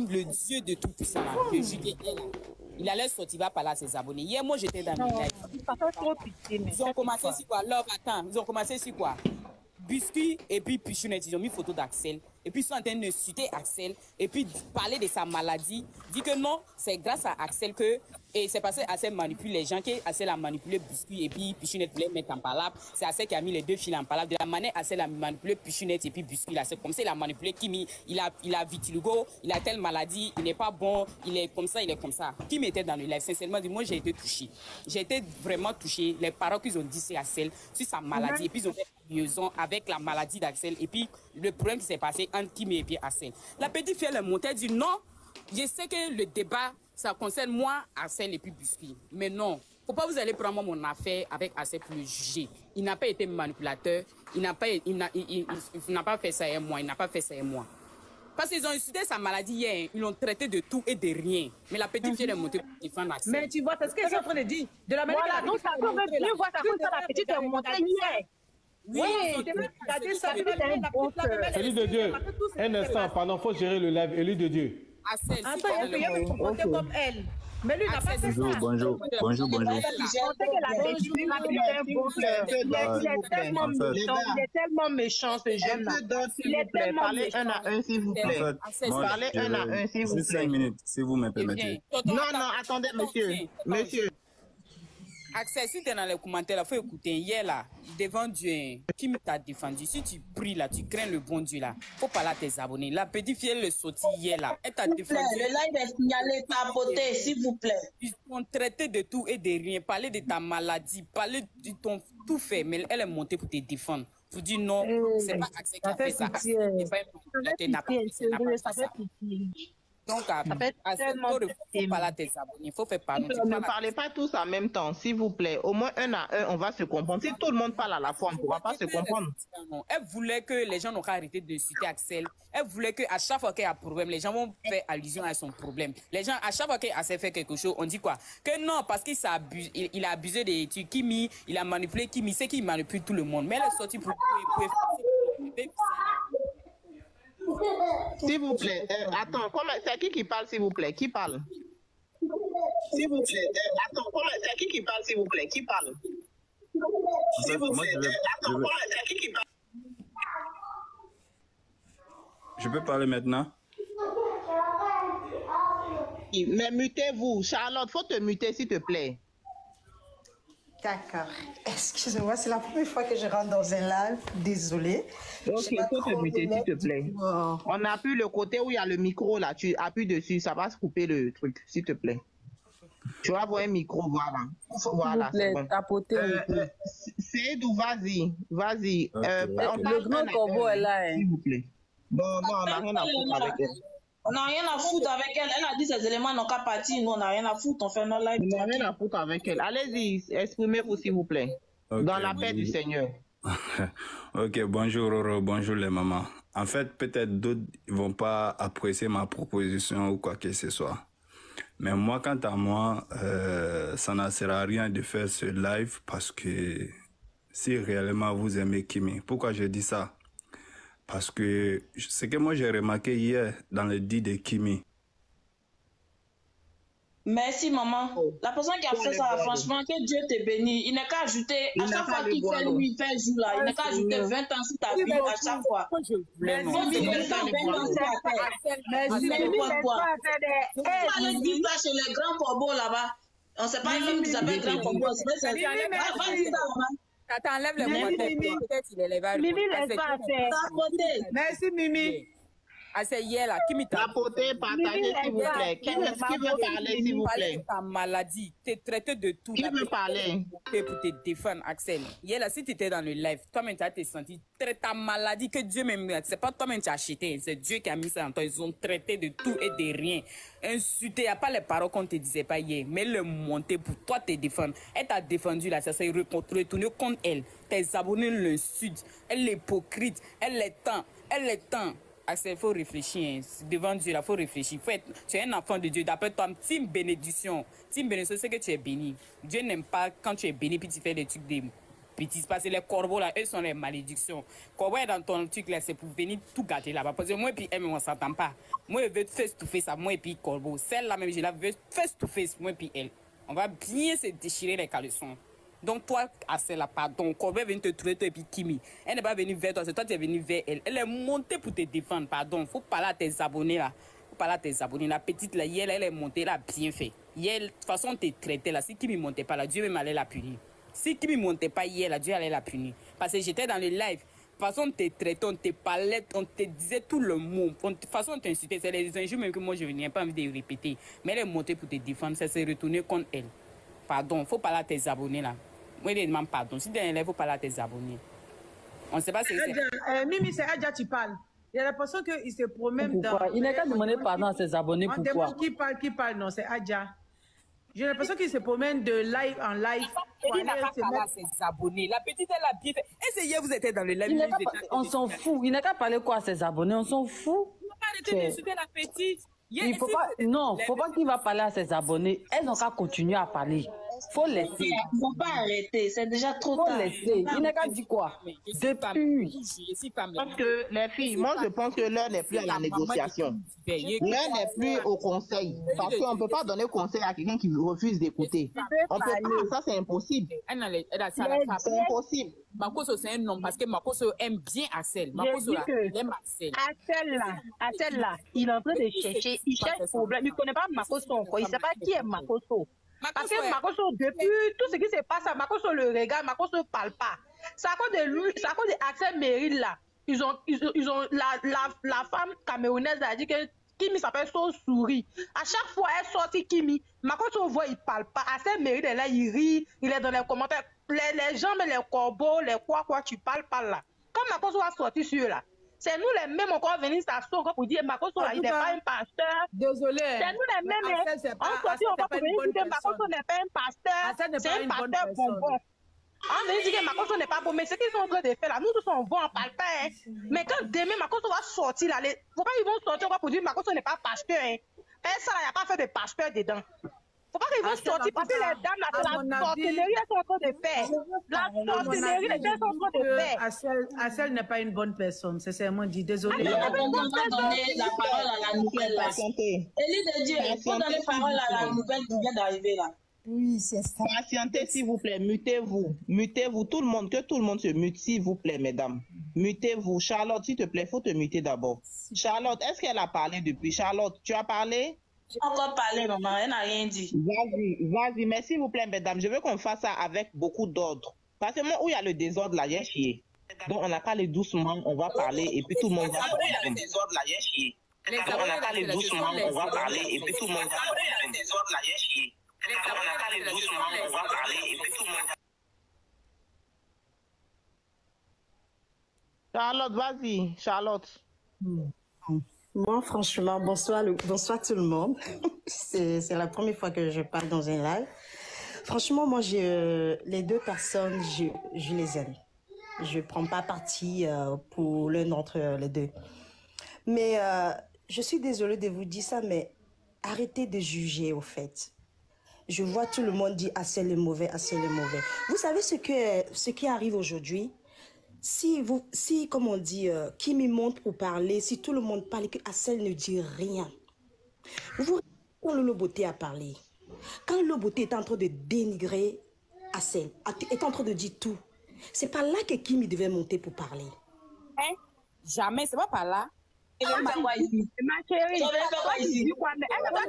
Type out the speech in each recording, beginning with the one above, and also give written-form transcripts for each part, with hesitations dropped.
le Dieu de tout puissant, le Judée, il allait sortir, il va parler à ses abonnés. Hier, moi, j'étais dans mes lives. Ils ont commencé sur quoi? Love, attends, ils ont commencé sur quoi? Biscuit et puis Pichounette, ils ont mis photo d'Axel. Et puis ils sont en train de citer Axel. Et puis parler de sa maladie. Dit que non, c'est grâce à Axel que... Et c'est parce que Axel manipule les gens, qu'Axel a manipulé Biscuit et puis Pichounette voulait mettre en palabre. C'est Axel qui a mis les deux fils en palabre. De la manière Axel a manipulé Pichounette et puis Biscuit. Là, c'est comme ça il a manipulé Kimi. Il a vitiligo, il a telle maladie, il n'est pas bon, il est comme ça, il est comme ça. Qui m'était dans le live? Sincèrement, moi j'ai été touchée. J'ai été vraiment touchée. Les paroles qu'ils ont dit c'est Axel sur sa maladie. Et puis ils ont fait liaison avec la maladie d'Axel. Et puis le problème qui s'est passé entre Kimi et puis Axel. La petite fille, elle est montée, elle dit non, je sais que le débat, ça concerne moi, Axel et puis Biscuit. Mais non, faut pas vous allez prendre mon affaire avec Axel pour le juger. Il n'a pas été manipulateur, il n'a pas fait ça et moi, il n'a pas fait ça et moi. Parce qu'ils ont insulté sa maladie hier, ils l'ont traité de tout et de rien. Mais la petite fille, elle est montée pour défendre Axel. Mais tu vois, c'est ce qu'ils sont en train de dire. De la manière voilà, donc ça peut mieux voir ça comme ça, la petite est montée hier. Oui, Élu de Dieu, un instant, pardon, faut gérer le live. Élu de Dieu. Axel, attends, il peut me comporter comme elle. Mais lui, il n'a pas fait ça. Bonjour. Je pensais que la petite est un bon cœur. Il est tellement méchant, ce jeune-là. Il est tellement méchant. Parlez un à un, s'il vous plaît. Parlez un à un, s'il vous plaît. 5 minutes, si vous me permettez. Non, attendez, monsieur. Axel, si tu es dans les commentaires, il faut écouter. Hier, là, devant Dieu, qui t'a défendu? Si tu pries, là, tu crains le bon Dieu, là, il faut parler à tes abonnés. La petite fille, elle le sortit hier, là. Elle t'a défendu. Le live est signalé, tapoté, s'il vous plaît. Ils ont traité de tout et de rien. Parler de ta maladie, parler de ton tout fait. Mais elle est montée pour te défendre. Pour dire non, c'est pas Axel qui a fait ça. C'est pas un n'a pas fait ça. Donc, il faut parler à tes abonnés, il faut faire parler. Ne parlez pas tous en même temps, s'il vous plaît. Au moins un à un, on va se comprendre. Si tout le monde parle à la fois, on ne pourra pas se comprendre. Elle voulait que les gens n'ont pas arrêté de citer Axel. Elle voulait qu'à chaque fois qu'il y a un problème, les gens vont faire allusion à son problème. Les gens, à chaque fois qu'Axel fait quelque chose, on dit quoi? Que non, parce qu'il il a abusé de Kimi, il a manipulé Kimi, c'est qu'il manipule tout le monde. Mais elle est sortie pour S'il vous plaît, attends, c'est qui parle, s'il vous plaît? Qui parle? S'il vous plaît, attends, c'est qui parle, s'il vous plaît? Qui parle? S'il vous plaît, attends, c'est qui parle? Je peux parler maintenant? Mais mutez-vous. Charlotte, faut te muter, s'il te plaît. D'accord. Excusez-moi, c'est la première fois que je rentre dans un live. Désolée. Ok, faut te muter, s'il te plaît. Oh. On appuie le côté où il y a le micro, là. Tu appuies dessus, ça va se couper le truc, s'il te plaît. Tu vas avoir un micro, voilà. Voilà, c'est bon. Seydou, vas-y. Vas-y. Le grand corbeau est là. S'il vous plaît. Non, on n'a rien à foutre avec elle. On n'a rien à foutre avec elle. Elle a dit ces éléments n'ont qu'à partir. Nous, on n'a rien à foutre. On fait nos lives. On n'a rien à foutre avec elle. Allez-y, exprimez-vous, s'il vous plaît. Okay, dans la paix du Seigneur. Ok, bonjour Roro, bonjour les mamans. En fait, peut-être d'autres ne vont pas apprécier ma proposition ou quoi que ce soit. Mais moi, quant à moi, ça ne sert à rien de faire ce live parce que si réellement vous aimez Kimi, pourquoi je dis ça? Parce que ce que moi j'ai remarqué hier dans le dit de Kimi. Merci maman. La personne qui a fait ça, franchement, que Dieu te bénisse. Il n'est qu'à ajouter, à chaque fois qu'il fait lui, il fait jour là, il n'est qu'à ajouter 20 ans sur ta vie à chaque fois. Merci. Allez dire ça chez les grands corbeaux là-bas. On ne sait pas même qu'ils s'appellent grands corbeaux. Ça t'enlève le mot. Peut-être il est levé. Mimi, laisse pas faire. Merci, Mimi. C'est hier là, qui m'a tapotez, partagez s'il vous plaît. Qui veut parler s'il vous plaît? Ta maladie, t'es traité de tout. Qui veut parler? Pour te défendre, Axel. Hier là, si tu étais dans le live, toi-même tu as été senti ta maladie que Dieu même, c'est pas toi-même qui as acheté, c'est Dieu qui a mis ça en toi. Ils ont traité de tout et de rien. Insulté, il n'y a pas les paroles qu'on te disait pas hier, mais le monter pour toi te défendre. Elle t'a défendu là, ça s'est retourné contre elle. Tes abonnés l'insultent, elle est hypocrite, elle est temps. Axel, il faut réfléchir. Devant Dieu, il faut réfléchir. Tu es un enfant de Dieu. D'après toi, team bénédiction. Team bénédiction, c'est que tu es béni. Dieu n'aime pas quand tu es béni puis tu fais des trucs bêtises. Parce que les corbeaux, là, eux sont les malédictions. Corbeau est dans ton truc, là, c'est pour venir tout gâter là-bas. Parce que moi et puis elle, on ne s'entend pas. Moi, je veux face to face à moi et puis corbeau. Celle-là, même, je la veux face to face, moi et puis elle. On va bien se déchirer les caleçons. Donc, toi, Assel, pardon, Corbeau est venu te trouver, toi et puis Kimi. Elle n'est pas venue vers toi, c'est toi qui es venu vers elle. Elle est montée pour te défendre, pardon. Il faut parler à tes abonnés, là. Il faut parler à tes abonnés. La petite, là, hier, elle est montée, elle a bien fait. Hier, de toute façon, on te traitait, là. Si Kimi ne montait pas, là, Dieu même allait la punir. Si Kimi ne montait pas hier, là, Dieu allait la punir. Parce que j'étais dans le live. De toute façon, on te traitait, on te parlait, on te disait tout le mot. De toute façon, on t'insultait. C'est les injures même que moi, je n'ai pas envie de répéter. Mais elle est montée pour te défendre. Ça s'est retourné contre elle. Pardon, il faut parler à tes abonnés, là. Moi, je demande pardon. Si tu es un élève, il faut parler à tes abonnés. On ne sait pas si c'est... Mimi, c'est Adja, tu parles. Il y a l'impression qu'il se promène dans... Il n'a qu'à demander pardon à ses abonnés. Pourquoi? Qui parle, non, c'est Adja. J'ai l'impression qu'il se promène de live en live. Il n'a qu'à parler à ses abonnés. La petite, elle a bien fait. Essayez, vous étiez dans le live. On s'en fout. Il n'a qu'à parler quoi à ses abonnés? On s'en fout. Arrêtez d'insulter la petite. Il faut pas, non, faut pas qu'il va parler à ses abonnés. Elles n'ont qu'à continuer à parler. Faut laisser. Il ne faut pas arrêter, c'est déjà trop tard. Faut laisser. Il n'a qu'à dire quoi? Depuis. Parce que les filles, moi je pense que l'heure n'est plus à la négociation. L'heure n'est plus au conseil. Parce qu'on ne peut pas donner conseil à quelqu'un qui refuse d'écouter. On peut pas, ça c'est impossible. C'est impossible. Makoso c'est un homme parce que Makoso aime bien Assel. Makoso aime Assel. Assel là, il est en train de chercher, il cherche problème. Il ne connaît pas Makoso encore, il ne sait pas qui est Makoso. Parce que Makoso, depuis tout ce qui se passe, Makoso le regarde, Makoso ne parle pas. C'est à cause de lui, c'est à cause d'Axel Meryl là. Ils ont la femme camerounaise a dit que Kimi s'appelle So Souris. À chaque fois elle sortit Kimi, Makoso voit, il ne parle pas. Axel Meryl est là, il rit, il est dans les commentaires. Les gens, les corbeaux, les quoi, tu parles pas là. Comme Makoso a sorti sur là. C'est nous les mêmes encore venir s'asseoir encore pour dire Makoso là, il n'est pas un pasteur. Désolé. C'est nous les mêmes. On sortit encore pour venir dire que Makoso n'est pas un pasteur. C'est un pasteur bonbon. On vient dire que Makoso n'est pas bon, mais ce qu'ils sont en train de faire là, nous tous on voit, on parle pas. Hein. Mais quand demain Makoso va sortir là, faut pas qu'ils vont sortir encore pour dire Makoso n'est pas pasteur. Hein. Et ça là, il n'y a pas fait de pasteur dedans. Faut pas qu'ils vont sortir parce que les dames là, c'est la sorcellerie, elles sont en train de faire. La sorcellerie, les gens sont en train de faire. Assel n'est pas une bonne personne, c'est sincèrement dit. Désolé. On va donner la parole à la nouvelle là. Élie de Dieu, il faut donner la parole à la nouvelle qui vient d'arriver là. Oui, c'est ça. Patientez, s'il vous plaît, mutez-vous. Mutez-vous, tout le monde, que tout le monde se mute, s'il vous plaît, mesdames. Mutez-vous. Charlotte, s'il te plaît, il faut te muter d'abord. Charlotte, est-ce qu'elle a parlé depuis? Charlotte, tu as parlé? J'ai encore parlé, maman, elle n'a rien dit. Vas-y, mais s'il vous plaît, mesdames, je veux qu'on fasse ça avec beaucoup d'ordre. Parce que moi, où il y a le désordre, là, il y a chier. Donc, on n'a qu'à aller doucement, on va parler, et puis tout le monde va parler. Il y a le désordre, là, il y a chier. Donc, on n'a qu'à aller doucement, on va parler, et puis tout le monde va parler. Il y a le désordre, là, il y a chier. Donc, on n'a qu'à aller doucement, on va parler, et puis tout le monde va parler. Charlotte, vas-y, Charlotte. Moi, franchement, bonsoir tout le monde. C'est la première fois que je parle dans un live. Franchement, moi, les deux personnes, je les aime. Je ne prends pas parti pour l'un d'entre les deux. Mais je suis désolée de vous dire ça, mais arrêtez de juger, au fait. Je vois tout le monde dire « Assel est mauvais, Assel est mauvais ». Vous savez ce qui arrive aujourd'hui? Si, comme on dit, Kimi monte pour parler, si tout le monde parle et que Assel ne dit rien, vous quand Lolo Beauté a parlé, quand Lolo Beauté est en train de dénigrer Assel, est en train de dire tout, c'est pas là que Kimi devait monter pour parler. Hein? Jamais, c'est pas par là. Ma chérie, toi tu dis quoi? Mais attendez,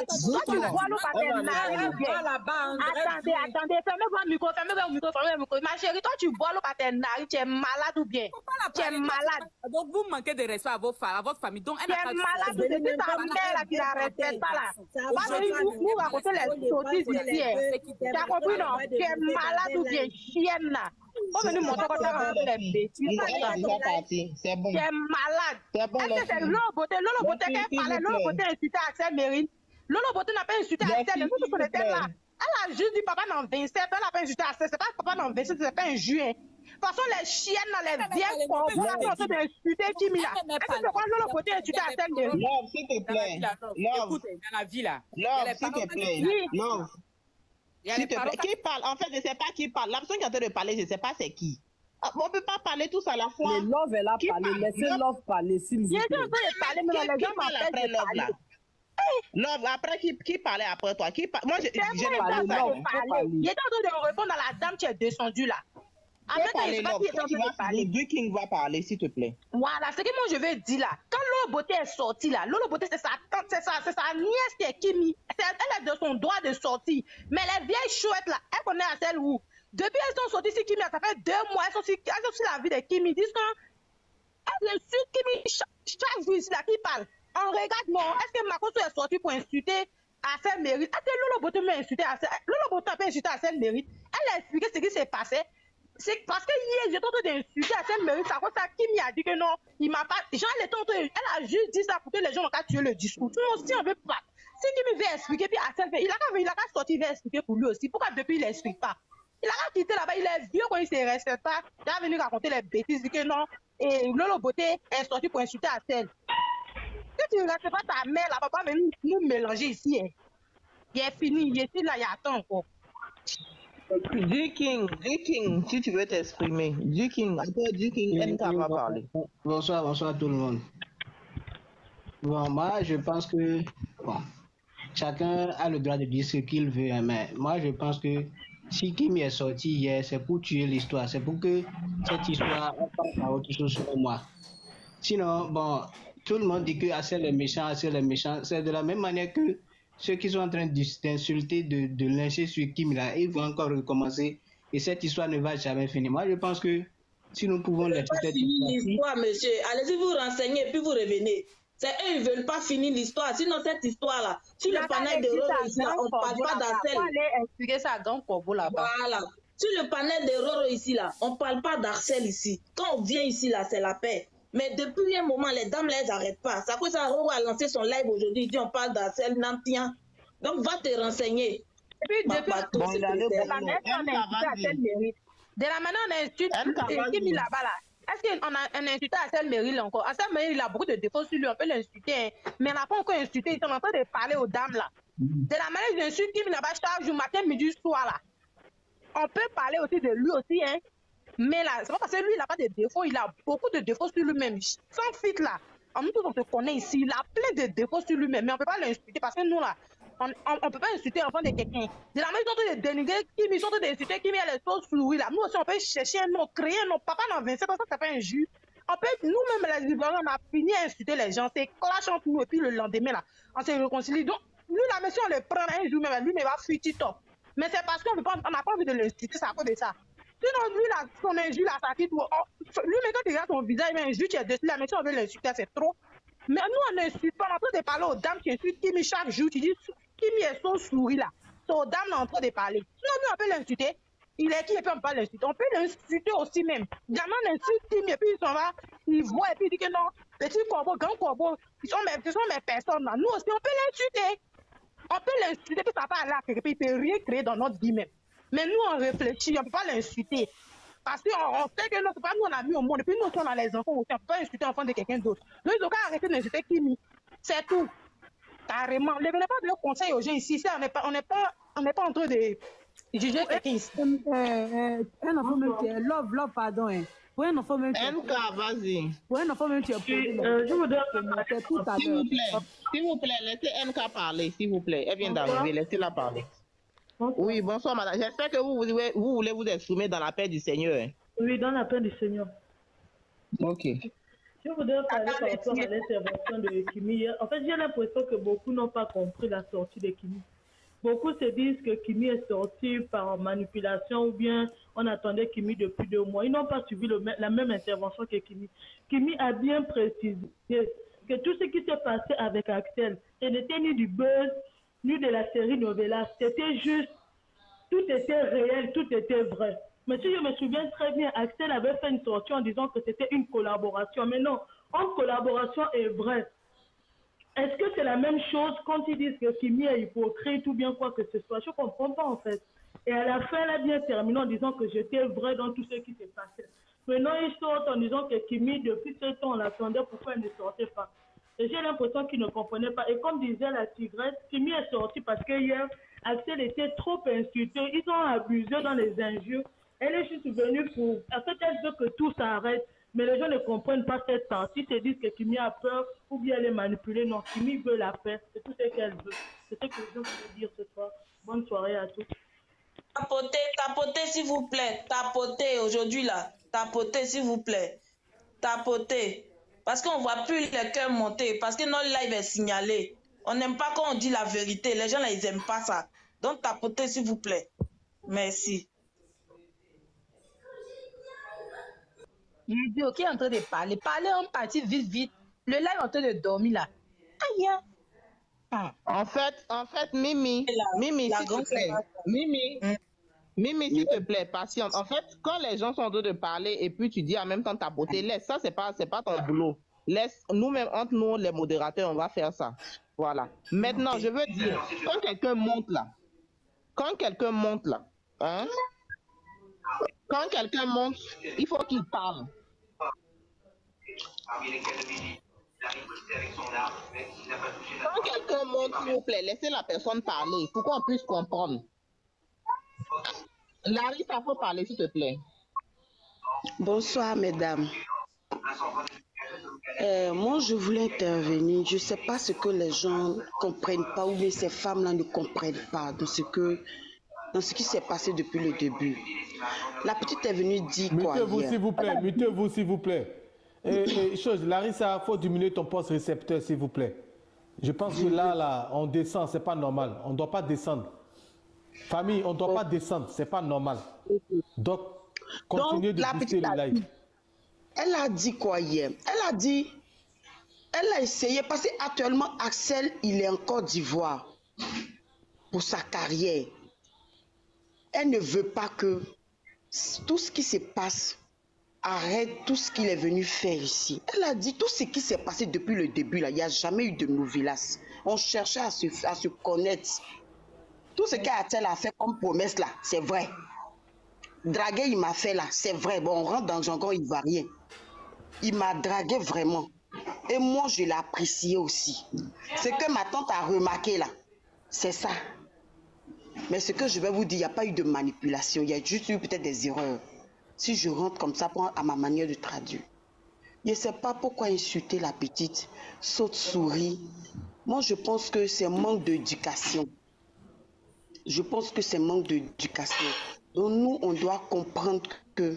toi tu vois l'eau par tes narines. Attendez, fermez-moi le micro. Ma chérie, toi tu bois l'eau par tes narines, tu es malade ou bien? Tu es malade. Donc vous manquez de respect à votre famille. Donc tu es malade ou bien? C'est ta mère là qui la respecte pas là. Pas de nous raconter les sottises ici. Tu as compris non? Tu es malade ou bien chienne là? On va nous montrer quand tu as les bêtises. C'est bon. Tu es malade. Est-ce que c'est Lolo Beauté? Lolo Beauté qui parlait, Lolo Beauté a insulté Axel Meryl. Lolo Beauté n'a pas insulté Axel. Nous tous on était là. Elle a juste dit papa dans 27, elle n'a pas insulté Axel. C'est pas papa dans 27, c'est pas un juin. De toute façon, les chiennes, les vieilles corbeaux, elles sont en train d'insulter Kimi là. Est-ce que c'est quoi Lolo Beauté a insulté Axel Meryl? Love, s'il te plaît. Love. Dans la vie là. Love, s'il te plaît. Love. Qui parle? En fait, je ne sais pas qui parle. La personne qui est en train de parler, je ne sais pas c'est qui. On ne peut pas parler tous à la fois. Mais Love, elle a parlé. Laissez Love parler, s'il vous plaît. Il est en train de parler, mais les gens après Love là. Love, après qui parlait après toi? Moi, je n'ai pas parlé. Il est en train de répondre à la dame qui est descendue là. Du King va parler, s'il te plaît. Voilà, c'est que moi je vais dire là. Quand Lolo Beauté est sortie là, Lolo Beauté c'est sa tante, c'est sa nièce qui est Kimi. Elle est de son droit de sortie. Mais les vieilles chouettes là, elles connaissent à celle où. Depuis elles sont sorties sur Kimi, ça fait 2 mois, elles sont sur la vie de Kimi. Disent qu'elles insultent Kimi chaque jour ici là qui parle. On regarde, non, est-ce que Makoso est sorti pour insulter à celle mérite? Est-ce que Lolo Beauté m'a insulté à celle? Lolo Beauté a pas insulté à celle mérite. Elle a expliqué ce qui s'est passé. C'est parce que hier, j'étais en train d'insulter à cette mérite, ça Kimi a dit que non, il m'a pas. Jean, elle a juste dit ça pour que les gens n'ont qu'à tuer le discours. Sinon, si on veut pas, si Kimi veut expliquer, puis à il a qu'à sortir, il veut expliquer pour lui aussi. Pourquoi depuis il n'explique pas? Il a qu'à quitter là-bas, il est vieux quand il ne se respecte pas. Il est venu raconter les bêtises, dit que non, et Lolo Beauté est sorti pour insulter à celle. Si tu ne respectes pas ta mère, là, papa, venir nous mélanger ici. Hein. Il est fini, il est ici, là, il attend encore. Du King, si tu veux t'exprimer. Du King, NK va parler. Bonsoir tout le monde. Bon, moi, je pense que chacun a le droit de dire ce qu'il veut, hein, mais moi, je pense que si Kim est sorti hier, c'est pour tuer l'histoire, c'est pour que cette histoire passe à autre chose pour moi. Sinon, bon, tout le monde dit que Assel est méchant, c'est de la même manière que ceux qui sont en train d'insulter, de lyncher sur Kim, là, ils vont encore recommencer et cette histoire ne va jamais finir. Moi, je pense que si nous pouvons laisser cette histoire, monsieur, allez-y vous renseigner et puis vous revenez. C'est eux, ils ne veulent pas finir l'histoire. Sinon, cette histoire-là, sur le panel de Roro ici, là, on ne parle pas d'Arsèle. On va aller expliquer ça à Grand Corbeau là-bas. Voilà. Sur le panel de Roro ici, là, on ne parle pas d'Arsèle ici. Quand on vient ici, là, c'est la paix. Mais depuis un moment, les dames, elles n'arrêtent pas. Ça cause ça, Roro a lancé son live aujourd'hui. Il dit on parle d'Arsèle, Nantien. Donc, va te renseigner. Et puis, depuis de la manière on a insulté Assel Mérite. De la manière on a insulté Kimi là-bas, là. Est-ce qu'on a insulté Assel Mérite encore? Assel Mérite, il a beaucoup de défauts sur lui. On peut l'insulter, hein. Mais on n'a pas encore insulté. Ils sont en train de parler aux dames, là. De la manière ils insultent Kimi là-bas, chaque jour, matin, midi, soir, là. On peut parler aussi de lui aussi, hein. Mais là, c'est pas parce que lui, il n'a pas de défauts. Il a beaucoup de défauts sur lui-même. Sans fit, là. En nous tous, on se connaît ici. Il a plein de défauts sur lui-même. Mais on ne peut pas l'insulter parce que nous, là, on ne peut pas insulter l'enfant de quelqu'un. De la manière ils sont en train de dénigrer Kimi, ils sont en train d'insulter Kimi, elle est trop souris, là. Nous aussi, on peut chercher un nom, créer un nom. Papa, dans 27 ans, ça fait un jus. On peut, nous-mêmes, les Ivoiriens, on a fini à insulter les gens. C'est clash entre nous. Et puis le lendemain, là, on se réconcilie. Donc, lui, la monsieur, on le prend un jour même. Lui, il va fuir top. Mais c'est parce qu'on n'a pas envie de l'insulter, c'est à cause de ça. Sinon, lui, là, son injure, là, ça quitte. Lui, mais quand tu regardes son visage, il met un injure, tu es dessus, la monsieur, on veut l'insulter, c'est trop. Mais nous, on n'insulte pas. On est en train de parler aux dames qui insultent Kimi chaque jour. Tu dis, Kimi est son souris, là. C'est aux dames, on est en train de parler. Sinon, nous, on peut l'insulter. Il est qui et puis on peut pas l'insulter. On peut l'insulter aussi même. Gamin insulte Kimi et puis ils s'en va, ils voient et puis ils disent que non, petit corbeau, grand corbeau, ce sont mes personnes, là. Nous aussi, on peut l'insulter. On peut l'insulter, puis ça va aller à quelque part. Il peut rien créer dans notre vie même. Mais nous, on réfléchit, on ne peut pas l'insulter. Parce qu'on sait que non, c'est pas nous, on a mis au monde. Et puis nous aussi, on a les enfants aussi. On ne peut pas insulter l'enfant de quelqu'un d'autre. Donc, ils ont qu'à arrêter d'insulter Kimi. C'est tout. Carrément. Ne venez pas de conseil aux gens ici. On n'est pas en train de juger quelqu'un ici. Un enfant même qui est love, pardon. Pour un enfant même qui est. NK, vas-y. Pour un enfant même qui est. Je vous donne. S'il vous plaît, laissez NK parler, s'il vous plaît. Elle vient d'arriver, laissez-la parler. Oui, bonsoir madame. J'espère que vous voulez vous exprimer dans la paix du Seigneur. Hein. Oui, dans la paix du Seigneur. Ok. Je voudrais parler par rapport à l'intervention de Kimi. En fait, j'ai l'impression que beaucoup n'ont pas compris la sortie de Kimi. Beaucoup se disent que Kimi est sorti par manipulation ou bien on attendait Kimi depuis 2 mois. Ils n'ont pas suivi la même intervention que Kimi. Kimi a bien précisé que tout ce qui s'est passé avec Axel, ce n'était ni du buzz, ni de la série Novella, c'était juste, tout était réel, tout était vrai. Mais si je me souviens très bien, Axel avait fait une sortie en disant que c'était une collaboration. Mais non, en collaboration est vrai. Est-ce que c'est la même chose quand ils disent que Kimi est hypocrite ou bien quoi que ce soit? Je ne comprends pas en fait. Et à la fin, elle a bien terminé en disant que j'étais vrai dans tout ce qui s'est passé. Maintenant, ils sortent en disant que Kimi, depuis ce temps, on l'attendait, pourquoi elle ne sortait pas? Et j'ai l'impression qu'ils ne comprenaient pas. Et comme disait la tigresse, Kimi est sortie parce que hier, Axel était trop insulté. Ils ont abusé dans les injures. Elle est juste venue pour... En fait, elle veut que tout s'arrête. Mais les gens ne comprennent pas cette partie. Ils se disent que Kimi a peur ou bien elle est manipulée. Non, Kimi veut la paix. C'est tout ce qu'elle veut. C'est ce que je veux dire ce soir. Bonne soirée à tous. Tapotez s'il vous plaît. Tapotez aujourd'hui là. Tapotez s'il vous plaît. Tapotez. Parce qu'on ne voit plus les cœurs monter. Parce que notre live est signalé. On n'aime pas quand on dit la vérité. Les gens là, ils n'aiment pas ça. Donc tapotez s'il vous plaît. Merci. Idiot qui est en train de parler. Parlez en partie vite, vite. Le live est en train de dormir là. Aïe. Ah. En fait, Mimi, s'il te plaît. Mimi, s'il te plaît, patiente. En fait, quand les gens sont en train de parler et puis tu dis en même temps ta beauté, laisse. Ça, c'est pas ton boulot. Laisse. Nous-mêmes, entre nous, les modérateurs, on va faire ça. Voilà. Maintenant, je veux dire, quand quelqu'un monte là, hein, quand quelqu'un monte, il faut qu'il parle. Quand quelqu'un monte, s'il vous plaît, laissez la personne parler pour qu'on puisse comprendre. Larry, ça faut parler, s'il te plaît. Bonsoir, mesdames. Moi, je voulais intervenir. Je ne sais pas ce que les gens ne comprennent pas ou bien ces femmes-là ne comprennent pas dans ce qui s'est passé depuis le début. La petite est venue dire quoi hier. Mutez-vous, s'il vous plaît. Mutez-vous, s'il vous plaît. Larissa, il faut diminuer ton poste récepteur, s'il vous plaît. Je pense que là, on descend, c'est pas normal. On ne doit pas descendre. Famille, on ne doit pas descendre, c'est pas normal. Donc, continuez de booster le live. Elle a dit quoi hier? Elle a essayé, parce qu'actuellement, Axel, il est en Côte d'Ivoire pour sa carrière. Elle ne veut pas que tout ce qui se passe arrête tout ce qu'il est venu faire ici. Elle a dit tout ce qui s'est passé depuis le début, là, il n'y a jamais eu de novelas. On cherchait à se connaître. Tout ce qu'Axel a fait comme promesse là, c'est vrai. Draguer, il m'a fait là, c'est vrai. Bon, on rentre dans le jargon ivoirien. Il m'a dragué vraiment. Et moi, je l'ai apprécié aussi. Ce que ma tante a remarqué là, c'est ça. Mais ce que je vais vous dire, il n'y a pas eu de manipulation. Il y a juste eu peut-être des erreurs. Si je rentre comme ça à ma manière de traduire. Je ne sais pas pourquoi insulter la petite. Saute souris. Moi, je pense que c'est manque d'éducation. Je pense que c'est manque d'éducation. Donc nous, on doit comprendre que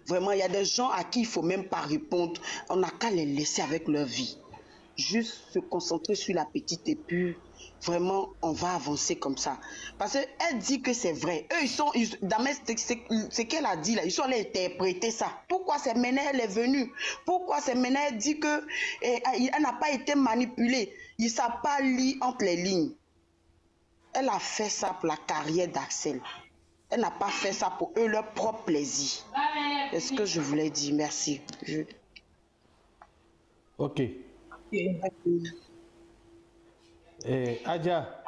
vraiment, il y a des gens à qui il ne faut même pas répondre. On n'a qu'à les laisser avec leur vie. Juste se concentrer sur la petite et puis vraiment, on va avancer comme ça. Parce qu'elle dit que c'est vrai. Eux, ce qu'elle a dit là, ils sont allés interpréter ça. Pourquoi c'est maintenant elle est venue? Pourquoi c'est maintenant elle dit qu'elle n'a pas été manipulée? Ils ne savent pas lire entre les lignes. Elle a fait ça pour la carrière d'Axel. Elle n'a pas fait ça pour eux, leur propre plaisir. C'est ce que je voulais dire. Merci. Ok. Adja.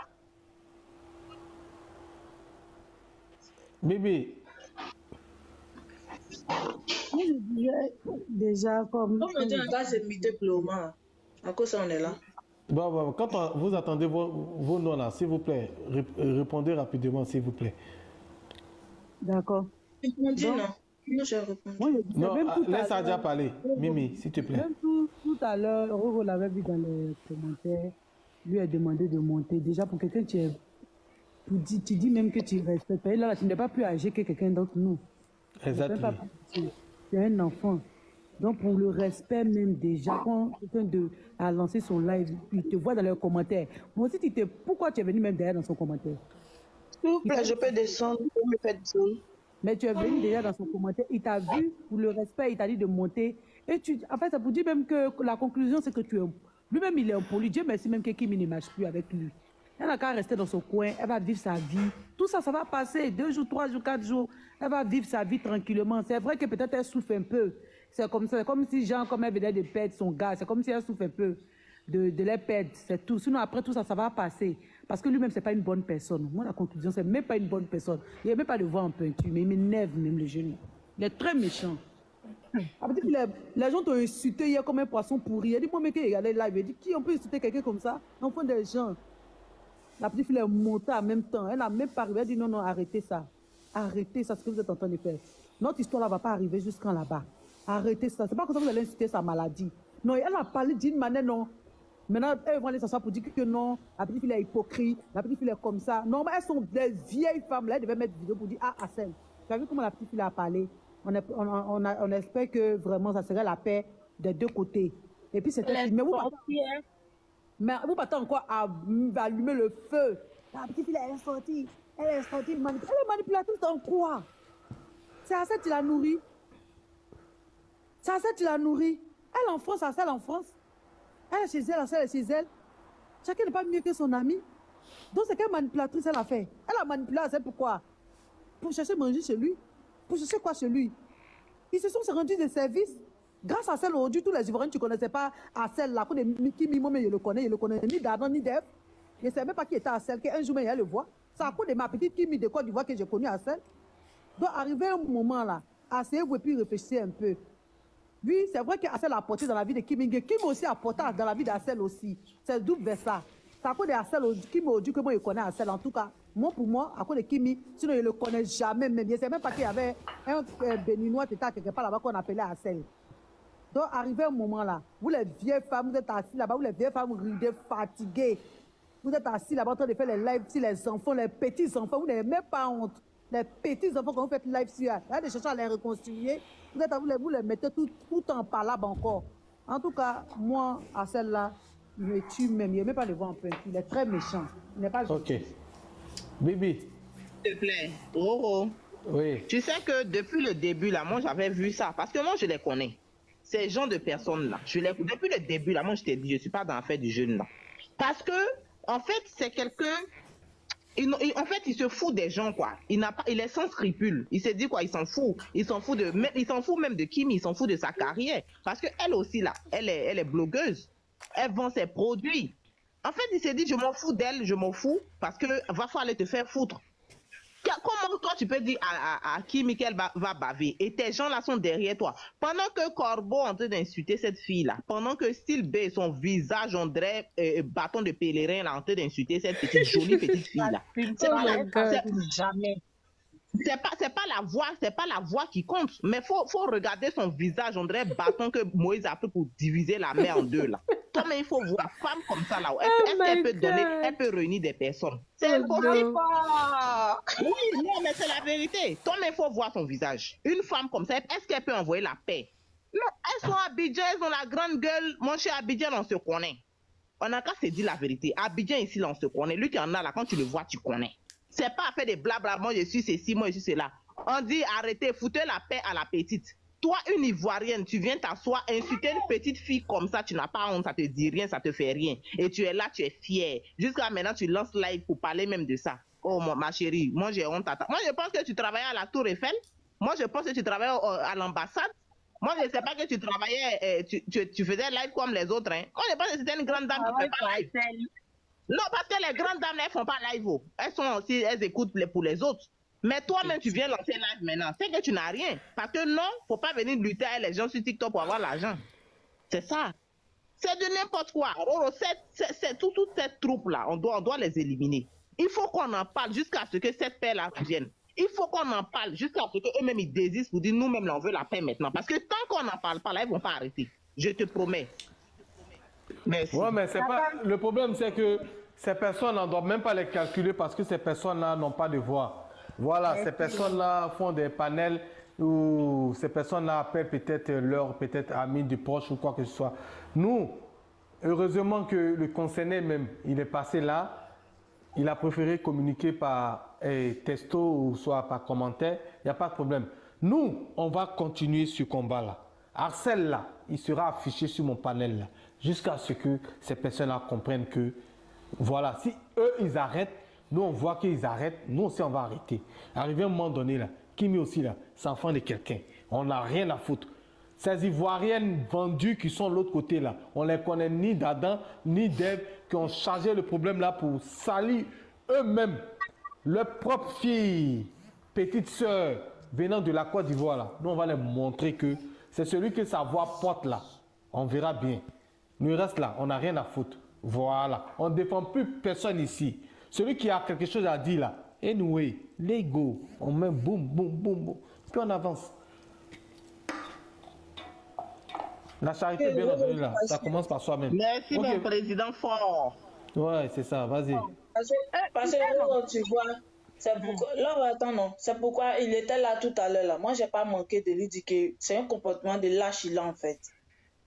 Bibi. Je dirais déjà comme... On me dit un gars, c'est mité pour le moment. À cause on est là. Bon, quand vous attendez vos noms là, s'il vous plaît, répondez rapidement, s'il vous plaît. D'accord. Non, j'ai répondu. Non, laisse Adja parler. Mimi, s'il te plaît. Même tout à l'heure, Roro l'avait vu dans les commentaires, lui a demandé de monter. Déjà, pour quelqu'un, tu dis même que tu respectes. Et là, tu n'es pas plus âgé que quelqu'un d'autre, nous. Exactement. Tu es un enfant. Donc, pour le respect même déjà, quand quelqu'un a lancé son live, il te voit dans les commentaires. Moi aussi, pourquoi tu es venu même derrière dans son commentaire? S'il vous plaît, je peux descendre, je me fais descendre. Mais tu es venu déjà dans son commentaire, il t'a vu pour le respect, il t'a dit de monter. Et en fait, ça vous dit même que la conclusion, c'est que lui-même, il est impoli. Dieu merci même que Kimi ne marche plus avec lui. Elle n'a qu'à rester dans son coin, elle va vivre sa vie. Tout ça, ça va passer 2 jours, 3 jours, 4 jours. Elle va vivre sa vie tranquillement. C'est vrai que peut-être elle souffre un peu. C'est comme ça, comme si comme elle venait de perdre son gars, c'est comme si elle souffre un peu de les perdre, c'est tout. Sinon, après tout ça, ça va passer. Parce que lui-même, c'est pas une bonne personne. Moi, la conclusion, c'est même pas une bonne personne. Il n'y a même pas de voix en peinture, mais il m'énerve même le jeune. Il est très méchant. Après, les gens t'ont insulté hier comme un poisson pourri. Elle dit, moi, mec, regardez là, il dit, qui on peut insulter quelqu'un comme ça? Enfant des gens. La petite fille est montée en même temps. Elle n'a même pas arrivé. Elle dit, non, non, arrêtez ça. Arrêtez ça, ce que vous êtes en train de faire. Notre histoire là ne va pas arriver jusqu'en là-bas. Arrêtez ça. C'est pas comme ça que vous allez insulter sa maladie. Non, elle a parlé d'une manière, non. Maintenant, elles vont aller s'asseoir pour dire que non, la petite fille est hypocrite, la petite fille est comme ça. Non, mais elles sont des vieilles femmes. Là, elles devaient mettre une vidéo pour dire, ah, Assel, tu as vu comment la petite fille a parlé? On espère que vraiment ça serait la paix des deux côtés. Et puis c'était... Mais vous partez encore à allumer le feu. La petite fille, elle est sortie. Elle est manipulatrice en quoi? C'est à ça que tu la nourris. C'est à ça que tu la nourris. Elle en France, elle en France. Elle est chez elle, elle est chez elle. Chacun n'est pas mieux que son ami. Donc c'est quelle manipulatrice elle a fait? Elle a manipulé à elle pourquoi? Pour chercher à manger chez lui. Pour chercher quoi chez lui? Ils se sont rendus des services. Grâce à celle aujourd'hui, tous les Ivoiriens, tu ne connaissais pas à celle là. Pour des Mickey Mimo, mais je le connais ni d'Adam ni d'Eve. Je ne savais même pas qui était à celle, qu'un jour, mais il le voit. C'est à cause de ma petite Kimi de Côte d'Ivoire que j'ai connue à celle. Donc, arrivé un moment là, asseyez-vous et puis réfléchissez un peu. Oui, c'est vrai qu'Assel a apporté dans la vie de Kimi. Kimi aussi a apporté dans la vie d'Assel aussi. C'est double versa. C'est à cause de Assel, Kimi aujourd'hui que moi je connais Assel. En tout cas, moi pour moi, à cause de Kimi, sinon je ne le connais jamais. Même. Je ne sais même pas qu'il y avait un Béninois qui était quelque part là-bas qu'on appelait Assel. Donc, arrivé un moment là, vous les vieilles femmes, vous êtes assis là-bas, vous les vieilles femmes ridées, fatiguées. Vous êtes assis là-bas en train de faire les lives sur les enfants, les petits-enfants, vous n'avez même pas honte. Les petits-enfants, quand vous faites live sur eux, là, de chercher à les réconcilier, vous les mettez tout en parlable encore. En tout cas, moi, à celle-là, il me tue même. Il n'est même pas le voir en peinture. Il est très méchant. Il n'est pas juste. Ok. Bibi. S'il te plaît, Roro. Oui. Tu sais que depuis le début, là, moi, j'avais vu ça. Parce que moi, je les connais. Ces gens de personnes-là. Depuis le début, là, moi, je t'ai dit, je ne suis pas dans l'affaire du jeune, là. Parce que, en fait, c'est quelqu'un... En fait, il se fout des gens, quoi. Il est sans scrupules. Il s'est dit, quoi, il s'en fout. Il s'en fout même de Kim, il s'en fout de sa carrière. Parce qu'elle aussi, là, elle est blogueuse. Elle vend ses produits. En fait, il s'est dit, je m'en fous d'elle, je m'en fous, parce que va falloir aller te faire foutre. Comment toi tu peux dire à Kim qu'elle va baver et tes gens là sont derrière toi pendant que Corbeau est en train d'insulter cette fille là, pendant que Style B son visage on dirait bâton de pèlerin là en train d'insulter cette petite jolie petite fille là. C'est pas la voix qui compte, mais faut regarder son visage, on dirait bâton que Moïse a pris pour diviser la mer en deux là. Toi mais il faut voir femme comme ça là, est-ce qu'elle peut donner, elle peut réunir des personnes? C'est impossible. Oui, non mais c'est la vérité. Toi mais il faut voir son visage. Une femme comme ça, est-ce qu'elle peut envoyer la paix? Non, elles sont Abidjan, elles ont la grande gueule. Mon cher Abidjan, on se connaît. On a qu'à se dire la vérité. Abidjan ici là on se connaît. Lui qui en a là, quand tu le vois, tu connais. C'est pas à faire des blabla, moi je suis ceci, moi je suis cela. On dit arrêtez, foutez la paix à la petite. Toi, une Ivoirienne, tu viens t'asseoir, insulter une petite fille comme ça, tu n'as pas honte, ça te dit rien, ça te fait rien. Et tu es là, tu es fière. Jusqu'à maintenant, tu lances live pour parler même de ça. Oh ma chérie, moi j'ai honte à toi. Moi je pense que tu travaillais à la Tour Eiffel. Moi je pense que tu travaillais à l'ambassade. Moi je ne sais pas que tu travaillais, tu faisais live comme les autres. Hein. Moi je pense que c'était une grande dame qui fait pas live. Non, parce que les grandes dames, elles font pas live. Elles sont aussi, elles écoutent pour les autres. Mais toi-même, tu viens lancer live maintenant. C'est que tu n'as rien. Parce que non, faut pas venir lutter avec les gens sur TikTok pour avoir l'argent. C'est ça. C'est de n'importe quoi. Toute cette troupe-là, on doit les éliminer. Il faut qu'on en parle jusqu'à ce que cette paix-là revienne. Il faut qu'on en parle jusqu'à ce qu'eux-mêmes ils désistent pour dire nous-mêmes, on veut la paix maintenant. Parce que tant qu'on n'en parle pas, là, ils vont pas arrêter. Je te promets. Merci. Ouais, mais c'est pas... Le problème, c'est que ces personnes, on ne doit même pas les calculer parce que ces personnes-là n'ont pas de voix. Voilà, ces personnes-là font des panels où ces personnes-là appellent peut-être leurs amis du proche ou quoi que ce soit. Nous, heureusement que le concerné même, il est passé là, il a préféré communiquer par texto ou soit par commentaire, il n'y a pas de problème. Nous, on va continuer ce combat-là. Arcel là, il sera affiché sur mon panel là, jusqu'à ce que ces personnes-là comprennent que, voilà, si eux, ils arrêtent, nous, on voit qu'ils arrêtent, nous aussi, on va arrêter. Arrivé à un moment donné, là, Kimi aussi, là, c'est enfant de quelqu'un. On n'a rien à foutre. Ces Ivoiriennes vendues qui sont de l'autre côté, là, on ne les connaît ni d'Adam, ni d'Ève, qui ont chargé le problème là pour salir eux-mêmes leur propre fille, petite sœur, venant de la Côte d'Ivoire, là. Nous, on va les montrer que C'est celui que sa voix porte là. On verra bien. Nous reste là, on n'a rien à foutre. Voilà. On ne défend plus personne ici. Celui qui a quelque chose à dire là. Anyway, let's go. On met boum, boum, boum, boum. Puis on avance. La charité, bien entendu, là. Ça commence par soi-même. Merci, mon président fort. Ouais, c'est ça. Vas-y. Parce que tu vois, c'est pourquoi. Là, attends, non. C'est pourquoi il était là tout à l'heure. Là. Moi, j'ai pas manqué de lui dire que c'est un comportement de lâche, il en fait.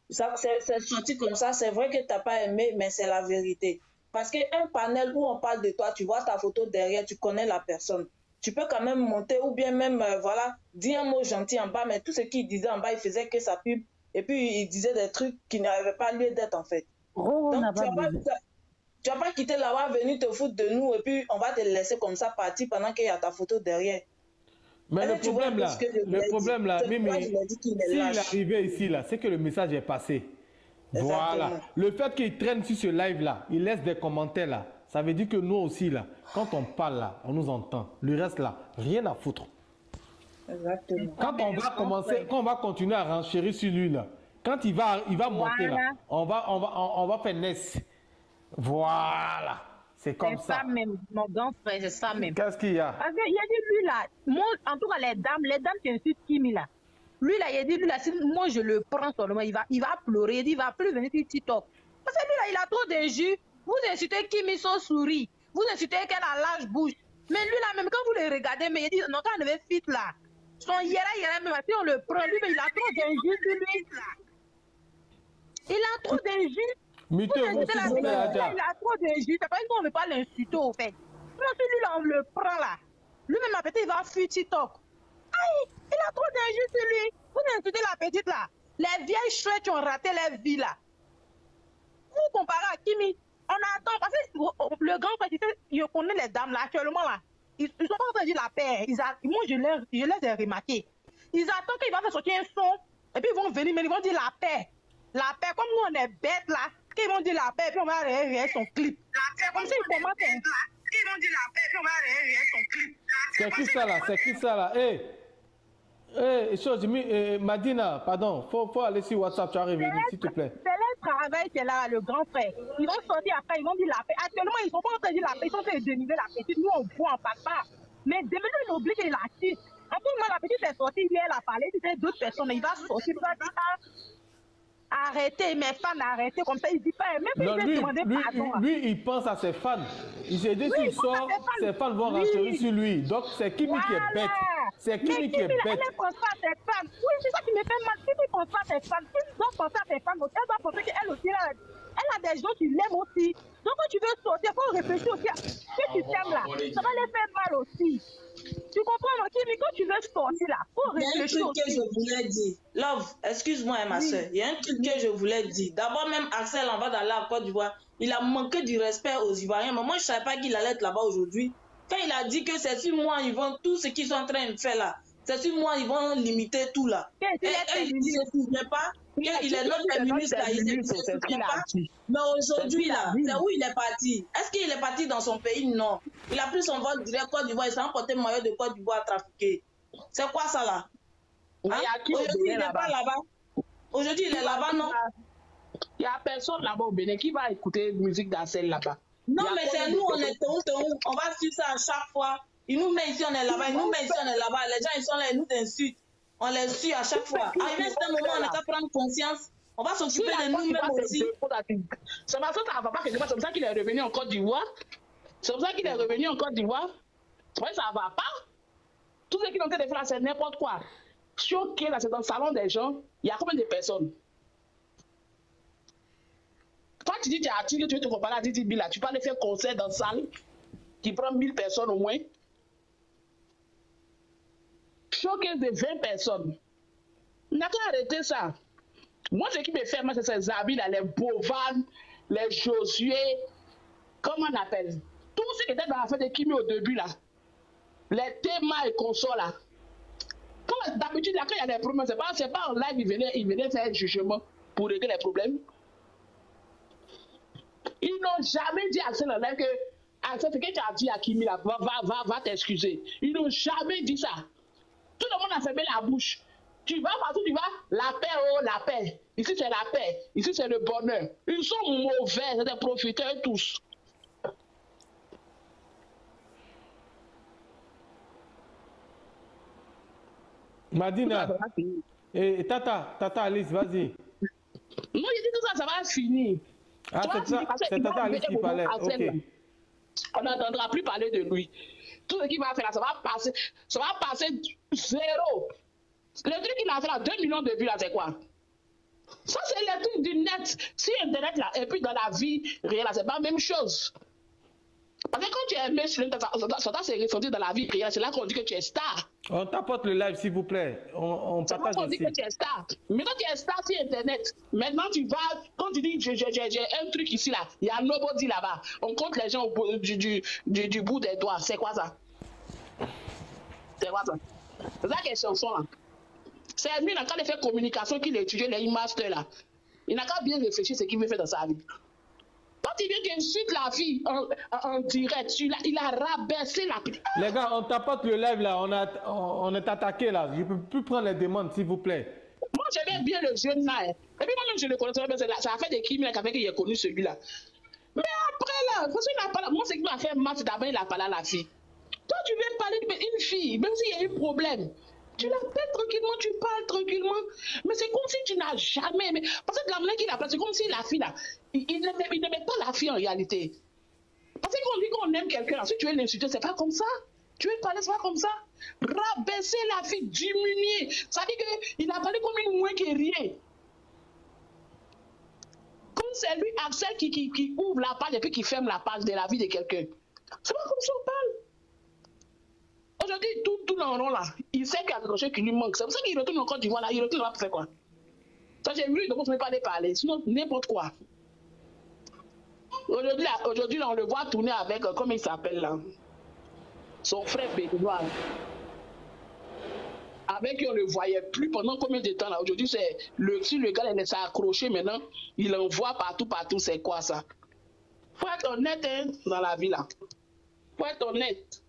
C'est sorti comme ça. C'est vrai que tu n'as pas aimé, mais c'est la vérité. Parce qu'un panel où on parle de toi, tu vois ta photo derrière, tu connais la personne. Tu peux quand même monter ou bien même, voilà, dire un mot gentil en bas, mais tout ce qu'il disait en bas, il faisait que sa pub. Et puis, il disait des trucs qui n'avaient pas lieu d'être, en fait. Donc, tu vas pas quitter là-bas, venir te foutre de nous, et puis on va te laisser comme ça partir pendant qu'il y a ta photo derrière. Mais le problème là, Mimi, s'il est arrivé ici, là, c'est que le message est passé. Exactement. Voilà. Le fait qu'il traîne sur ce live-là, il laisse des commentaires là, ça veut dire que nous aussi, là, quand on parle là, on nous entend. Le reste là, rien à foutre. Exactement. Quand on va commencer, quand on va continuer à renchérir sur lui là, quand il va monter là, on va faire naisse. Voilà. C'est comme ça. C'est ça même, mon grand frère, c'est ça même. Qu'est-ce qu'il y a? Parce qu'il a dit, lui là, moi, en tout cas, les dames qui insultent Kimi là. Lui là, il a dit, lui là, si moi je le prends seulement, il va pleurer, il dit, il va plus venir sur TikTok. Parce que lui là, il a trop d'injures. Vous insultez Kimi son souris. Vous insultez qu'elle a large bouche. Mais lui là, même quand vous le regardez, mais il dit, non, quand on avait fit là, son hiera, même si on le prend, lui, mais il a trop d'injures sur lui. Il a trop d'injures. Il a trop d'injures. C'est pas qu'on ne veut pas l'insulter au fait. Moi, celui-là, on le prend là. Lui-même, la petite, il va fuir TikTok. Aïe, il a trop d'injures sur lui. Vous insultez la petite là. Les vieilles chouettes qui ont raté leur vie là. Vous comparez à Kimi. On attend, parce que le grand frère, je connais les dames là, actuellement là. Ils sont pas en train de dire la paix. Moi, je les ai remarqués. Ils attendent qu'il va faire sortir un son. Et puis ils vont venir, mais ils vont dire la paix. La paix, comme nous on est bêtes là. Ils vont dire la paix, puis on va réagir son clip. C'est comme si ils commencent à... Ils vont dire la paix, puis on va réagir son clip. C'est qui ça là? C'est qui ça là? Madina, pardon, faut aller sur WhatsApp, tu as revenir, s'il te plaît. C'est leur travail, c'est là, le grand frère. Ils vont sortir après, ils vont dire la paix. Actuellement, ils ne sont pas en train de dire la paix, ils sont en train de dénigrer la petite. Nous, on voit, on ne parle pas. Mais demain, on oublie qu'il la tue. En tout cas, la petite est sortie, elle a parlé, c'était d'autres personnes, il va sortir, il va dire, arrêtez, mes fans, arrêtez, comme ça, il dit pas, même non, lui, il pense à ses fans. Il s'est dit, s'il sort, ses fans vont racheter sur lui. Donc, c'est Kimi qui est bête. C'est Kimi qui est bête. Elle ne pense pas à ses fans. Oui, c'est ça qui me fait mal. Si tu ne penses pas à ses fans, si tu dois penser à ses fans, elle doit penser qu'elle aussi, elle a des gens qui l'aiment aussi. Donc, quand tu veux sortir, il faut réfléchir aussi à ce que tu t'aimes là. Ça va les faire mal aussi. Tu comprends, Kimi, quand tu veux sortir là, il faut réfléchir aussi. Il y a un truc que je voulais dire. Love, excuse-moi, ma soeur. Il y a un truc que je voulais dire. D'abord, même Axel, en va d'aller à Côte d'Ivoire, il a manqué du respect aux Ivoiriens. Mais moi, je ne savais pas qu'il allait être là-bas aujourd'hui. Quand il a dit que c'est sur moi, ils vont tout ce qu'ils sont en train de faire là. C'est sur moi, ils vont limiter tout là. Et il dit, je ne souviens pas qu'il est notre ministre là. Il ne souvient pas. Mais aujourd'hui là, c'est où il est parti. Est-ce qu'il est parti dans son pays? Non. Il a pris son vol direct Côte d'Ivoire. Il s'est emporté le maillot de Côte d'Ivoire trafiqué. C'est quoi ça là? Aujourd'hui, il n'est pas là-bas. Aujourd'hui, il est là-bas, non? Il n'y a personne là-bas au Bénin qui va écouter musique d'Ancel là-bas. Non, mais c'est nous, on est on va suivre ça à chaque fois. Ils nous mettent ici, on est là-bas. Ils nous mettent ici, on est là-bas. Les gens, ils sont là, ils nous insultent. On les suit à chaque fois. À un moment, on a qu'à prendre conscience. On va s'occuper de nous-mêmes aussi. C'est parce que ça va pas quelque part. C'est pour ça qu'il est revenu en Côte d'Ivoire. C'est pour ça qu'il est revenu en Côte d'Ivoire. Ouais, ça va pas. Tout ce qu'ils ont fait de faire, c'est n'importe quoi. Choqué, là, c'est dans le salon des gens. Il y a combien de personnes? Toi, tu dis, tu as attiré, tu veux te comparer à Titi Bila. Tu peux aller faire concert dans la salle qui prend 1000 personnes au moins. Showcase de 20 personnes. On n'a qu'à arrêter ça. Moi, ce qui me fait mal, c'est ces habits là, les Bovan, les Josué, comment on appelle? Tout ce qui était dans la fête de Kimi au début là. Les Théma et consorts là. D'habitude, là, quand il y a des problèmes, c'est pas en live, ils venaient faire un jugement pour régler les problèmes. Ils n'ont jamais dit à Axel en live que Axel, ce que tu as dit à Kimi là, va t'excuser. Ils n'ont jamais dit ça. Tout le monde a fermé la bouche. Tu vas partout, tu vas, la paix, oh, la paix. Ici, c'est la paix. Ici, c'est le bonheur. Ils sont mauvais, c'est des profiteurs tous. Madina. Et Tata Alice, vas-y. Non, j'ai dit tout ça, ça va finir. Ah, c'est Tata Alice qui parlait. Ok. On n'entendra plus parler de lui. Tout ce qu'il va faire là, ça va passer zéro. Le truc qu'il a fait là, 2 millions de vues là, c'est quoi? Ça, c'est le truc du net. Si Internet là, et puis dans la vie réelle, c'est pas la même chose. Parce que quand tu es aimé sur Internet, ça s'est ressenti dans la vie réelle, c'est là qu'on dit que tu es star. On tapote le live, s'il vous plaît. On partage on dit que tu es star. Mais quand tu es star sur Internet, maintenant tu vas, quand tu dis j'ai un truc ici là, il y a nobody là-bas. On compte les gens du bout des doigts. C'est quoi ça? C'est quoi ça? C'est ça qui est chanson là. C'est lui, quand il fait communication, qu'il a étudié les masters là. Il n'a qu'à bien réfléchir ce qu'il veut faire dans sa vie. Quand il vient qu'il insulte la fille en direct, il a rabaissé la petite. Les gars, on tapote le live là, on est attaqué là. Je ne peux plus prendre les demandes, s'il vous plaît. Moi, j'aimais bien le jeune là. Et puis moi-même, je le connaissais, ça a fait des crimes avec qu'il a connu celui-là. Mais après là, parce qu'il n'a pas là, moi, c'est qu'il m'a fait match d'abord, il a parlé à la fille. Toi, tu viens parler d'une fille, même s'il y a eu problème. Tu l'appelles tranquillement, tu parles tranquillement. Mais c'est comme si tu n'as jamais aimé. Parce que la manière qu'il a parlé, c'est comme si la fille là, il n'aimait pas la fille en réalité. Parce qu'on dit qu'on aime quelqu'un, si tu veux l'insulter, c'est pas comme ça. Tu veux parler, c'est pas comme ça. Rabaisser la fille, diminuer. Ça dit qu'il a parlé comme une moins qui rien. Comme c'est lui, Axel, qui ouvre la page et puis qui ferme la page de la vie de quelqu'un. C'est pas comme ça qu'on parle. Aujourd'hui, tout dans le rond là, il sait qu'il y a quelque chose qui lui manque. C'est pour ça qu'il retourne en Côte d'Ivoire là, il retourne là pour faire quoi? Ça, j'ai vu, donc on ne peut pas les parler, sinon n'importe quoi. Aujourd'hui, là, on le voit tourner avec, comment il s'appelle là? Son frère Bédouard. Avec qui on ne le voyait plus pendant combien de temps là? Aujourd'hui, c'est si le gars il s'est accroché maintenant, il envoie partout, c'est quoi ça? Faut être honnête hein, dans la vie là. Faut être honnête.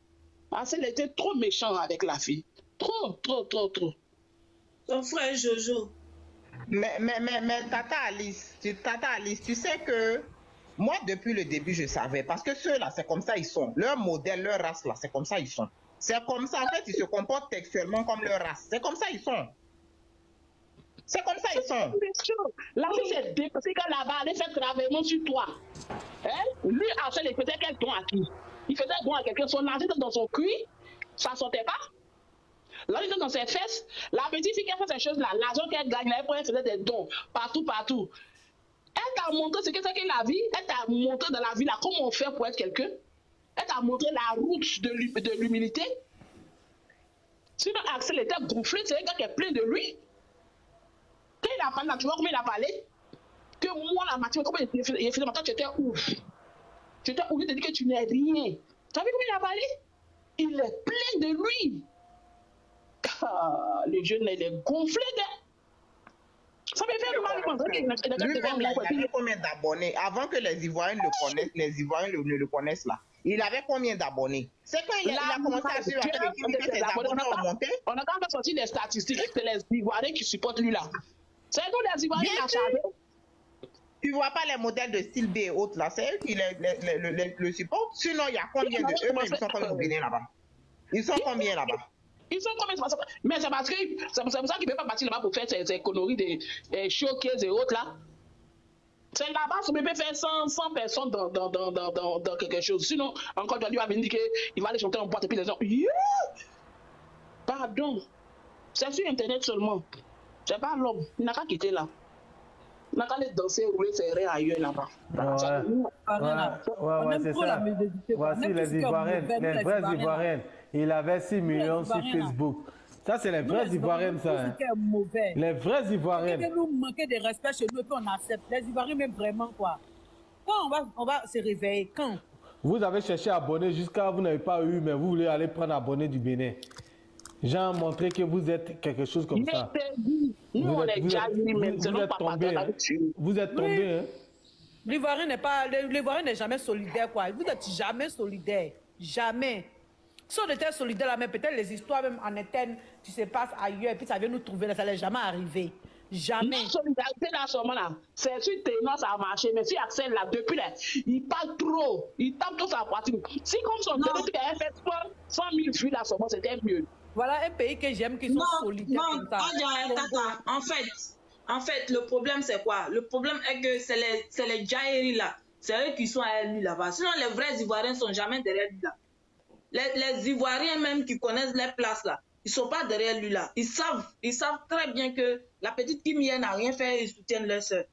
Parce qu'elle était trop méchant avec la fille. Trop. Son frère Jojo. Mais Tata Alice, tu sais que moi, depuis le début, je savais. Parce que ceux-là, c'est comme ça ils sont. Leur modèle, leur race, là, c'est comme ça ils sont. C'est comme ça, en fait, ils se comportent textuellement comme leur race. C'est comme ça ils sont. C'est comme ça ils sont. La fille s'est dépassée quand là-bas, elle fait travaillement sur toi. Hein? Lui, Axel, il faisait quel don à qui? Il faisait bon à quelqu'un, son argent dans son cuir, ça ne sortait pas. L'argent dans ses fesses, la petite fille qui a fait ces choses-là, l'argent qu'elle gagne, elle faisait des dons, partout. Elle t'a montré ce que c'est que la vie, elle t'a montré dans la vie là, comment on fait pour être quelqu'un. Elle t'a montré la route de l'humilité. Sinon, Axel était gonflé, c'est un gars qui est plein de lui. Quand il a parlé, tu vois comment il a parlé? Que moi, la matière, comment il faisait, maintenant tu étais ouf. Tu t'es oublié de dire que tu n'es rien. Tu as vu comment il a parlé? Il est plein de lui. Ah, le jeune, il est gonflé. Ça me fait mal. Il avait combien d'abonnés? Avant que les Ivoiriens le connaissent, ne le connaissent là. Il avait combien d'abonnés? C'est quand il a commencé à suivre que ses abonnés ont monté? On a quand même sorti des statistiques. C'est les Ivoiriens qui supportent lui là. C'est nous les Ivoiriens qui a chargé. Tu vois pas les modèles de style B et autres là, c'est eux qui le supportent. Sinon, il y a combien de eux, mais ils sont combien au Bénin là-bas? Ils sont combien là-bas? Ils sont combien? Mais c'est parce que c'est pour ça qu'ils ne peuvent pas partir là-bas pour faire ces conneries des showcases et autres là. C'est là-bas, ça peut faire 100 personnes dans quelque chose. Sinon, encore lui va venir dire qu'il va aller chanter en boîte et puis les gens. Yeah! Pardon. C'est sur Internet seulement. C'est pas l'homme. Il n'a qu'à quitter là. On n'a qu'à aller danser, rouler ses rêves ailleurs là-bas. Ouais, c'est ça. Voici les Ivoiriennes, les vraies Ivoiriennes. Il avait 6 millions sur Facebook. Ça, c'est les vraies Ivoiriennes, ça. Hein. Les vraies Ivoiriennes. Il nous manquer de respect chez nous et puis on accepte. Les Ivoiriens, même vraiment, quoi. Quand on va se réveiller, quand? Vous avez cherché à abonner jusqu'à vous n'avez pas eu, mais vous voulez aller prendre abonné du Bénin. J'ai montré que vous êtes quelque chose comme ça. Vous êtes tombé, hein? L'Ivoirien n'est jamais solidaire, quoi. Vous n'êtes jamais solidaire. Jamais. Si on était solidaires là, mais peut-être les histoires même en interne, tu se passes ailleurs, et puis ça vient nous trouver là, ça n'est jamais arrivé. Jamais. La solidarité dans ce moment-là, c'est sur Ténon, ça a marché, mais si Axel là, depuis là, il parle trop, il tape toute sa poitrine. Si comme son téléphone avait fait 100 000 vues là, c'était mieux. Voilà un pays que j'aime qui sont solidaires comme ça. En fait, le problème c'est quoi? Le problème est que c'est les Jairi là, c'est eux qui sont à lui là-bas. Sinon les vrais Ivoiriens ne sont jamais derrière lui là. Les Ivoiriens même qui connaissent les places là, ils sont pas derrière lui là. Ils savent très bien que la petite Kimia n'a rien fait, ils soutiennent leur soeur.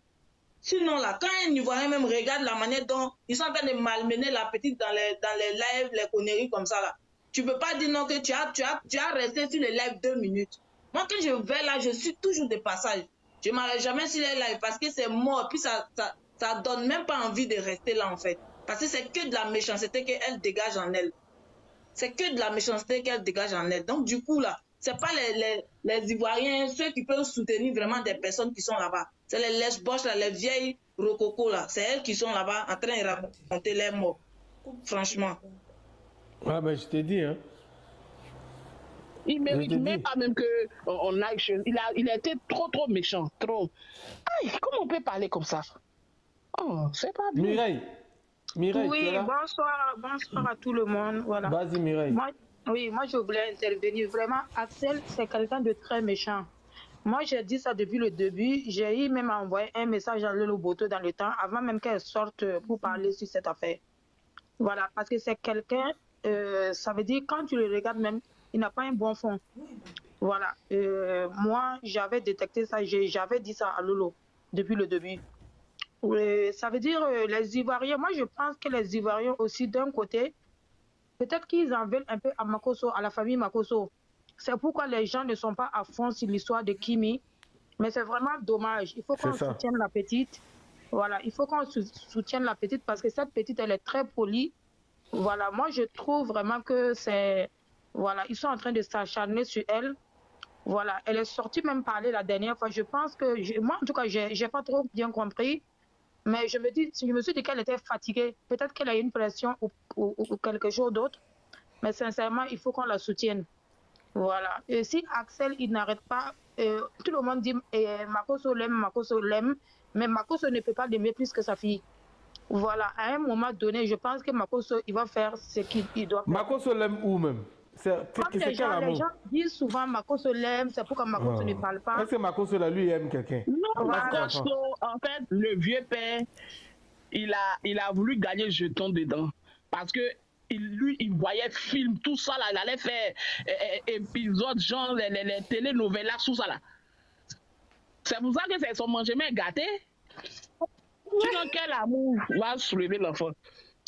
Sinon là, quand un Ivoirien même regarde la manière dont ils sont en train de malmener la petite dans les lives, les conneries comme ça là, tu peux pas dire non que tu as resté sur les lives 2 minutes. Moi quand je vais là, je suis toujours de passage. Je m'arrête jamais sur les lives parce que c'est mort, puis ça donne même pas envie de rester là en fait. Parce que c'est que de la méchanceté qu'elle dégage en elle. C'est que de la méchanceté qu'elle dégage en elle. Donc du coup là, c'est pas les Ivoiriens, ceux qui peuvent soutenir vraiment des personnes qui sont là-bas. C'est les lèche-boches là, les vieilles rococo là. C'est elles qui sont là-bas en train de raconter les morts. Franchement. Ouais, ben je t'ai dit, hein. Il mérite même pas même qu'on aille chez lui. Il a été trop méchant, trop. Aïe, comment on peut parler comme ça? Oh, c'est pas bien. Mireille, oui, tu es là? bonsoir à tout le monde. Voilà. Vas-y, Mireille. Moi, je voulais intervenir. Vraiment, Axel, c'est quelqu'un de très méchant. Moi, j'ai dit ça depuis le début. J'ai même envoyé un message à Lolo Boto dans le temps, avant même qu'elle sorte pour parler sur cette affaire. Voilà, parce que c'est quelqu'un, ça veut dire, quand tu le regardes même, il n'a pas un bon fond. Voilà. Moi, j'avais détecté ça, j'avais dit ça à Lolo depuis le début. Ça veut dire, les Ivoiriens, moi je pense que les Ivoiriens aussi, d'un côté, peut-être qu'ils en veulent un peu à Makosso, à la famille Makosso. C'est pourquoi les gens ne sont pas à fond sur l'histoire de Kimi. Mais c'est vraiment dommage. Il faut qu'on soutienne la petite. Voilà, il faut qu'on soutienne la petite parce que cette petite, elle est très polie. Voilà, moi je trouve vraiment que c'est... Voilà, ils sont en train de s'acharner sur elle. Voilà, elle est sortie même parler la dernière fois. Je pense que... Moi, en tout cas, j'ai pas trop bien compris. Mais je me suis dit qu'elle était fatiguée. Peut-être qu'elle a eu une pression ou quelque chose d'autre. Mais sincèrement, il faut qu'on la soutienne. Voilà. Et si Axel, il n'arrête pas, tout le monde dit Makosso l'aime, mais Makosso ne peut pas l'aimer plus que sa fille. Voilà. À un moment donné, je pense que Makosso, il va faire ce qu'il doit faire. Makosso l'aime où même? Les gens disent souvent Makosso l'aime, c'est pourquoi Makosso ne parle pas. Est-ce que Makosso, là, lui, aime quelqu'un? Non, Makosso, en fait, le vieux père, il a voulu gagner le jeton dedans. Parce que il voyait film, tout ça, là, il allait faire épisodes, genre les télénovelas, tout ça, là. C'est pour ça que c'est son mangement gâté. Sinon, quel amour va soulever l'enfant?